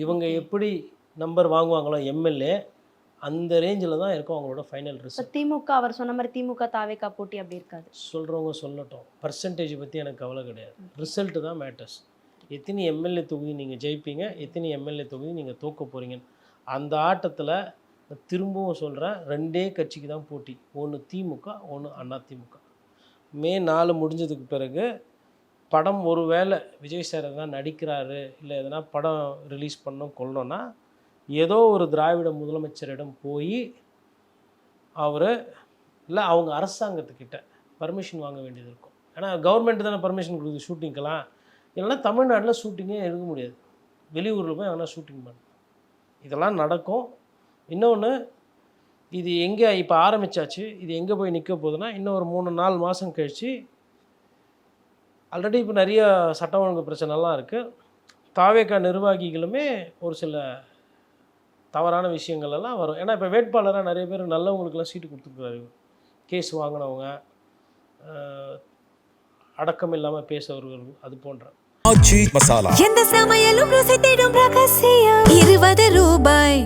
இவங்க ஓகே. எப்படி number வாங்குவாங்களோ MLA, அந்த ரேஞ்சில் தான் இருக்கும் அவங்களோட ஃபைனல் இப்ப ரிசல்ட். திமுக அவர் சொன்ன மாரி திமுக, தாவேகா போட்டி அப்படி இருக்காது. சொல்கிறவங்க சொல்லட்டும், பர்சன்டேஜ் பற்றி எனக்கு கவலை கிடையாது. ரிசல்ட்டு தான் மேட்டர்ஸ். எத்தனை எம்எல்ஏ தொகுதி நீங்கள் ஜெயிப்பீங்க, எத்தனை எம்எல்ஏ தொகுதி நீங்கள் தூக்க போகிறீங்கன்னு. அந்த ஆட்டத்தில் திரும்பவும் சொல்கிறேன், 2 கட்சிக்கு தான் போட்டி. ஒன்று திமுக, ஒன்று அதிமுக. மே 4 முடிஞ்சதுக்கு பிறகு படம் ஒரு வேளை விஜய் சார் எதனா நடிக்கிறாரு, இல்லை எதனா படம் ரிலீஸ் பண்ணோம் கொள்ளோன்னா, ஏதோ ஒரு திராவிட முதலமைச்சரிடம் போய் அவர் இல்லை அவங்க அரசாங்கத்துக்கிட்ட பர்மிஷன் வாங்க வேண்டியது இருக்கும். ஏன்னா கவர்மெண்ட் தானே பர்மிஷன் கொடுக்குது ஷூட்டிங்கெல்லாம். இல்லைன்னா தமிழ்நாட்டில் ஷூட்டிங்கே எடுக்க முடியாது. வெளியூரில் போய் எதனா ஷூட்டிங் பண்ணணும். இதெல்லாம் நடக்கும். இன்னொன்று, இது எங்கே இப்போ ஆரம்பித்தாச்சு, இது எங்கே போய் நிற்க போகுதுன்னா, இன்னும் ஒரு 3-4 மாதம் கழித்து ஆல்ரெடி இப்போ நிறைய சட்டம் ஒழுங்கு பிரச்சனைலாம் இருக்குது. தாவேகா நிர்வாகிகளுமே ஒரு சில தவறான விஷயங்கள் எல்லாம் வரும். ஏன்னா இப்போ வேட்பாளராக நிறைய பேர் நல்லவங்களுக்கெல்லாம் சீட்டு கொடுத்துருக்காரு. கேஸ் வாங்கினவங்க, அடக்கம் இல்லாமல் பேசுறவர்கள், அது போன்ற. மசாலா எந்த சமையலும் ருசி தேடும் ரகசியம் 20 ரூபாய்.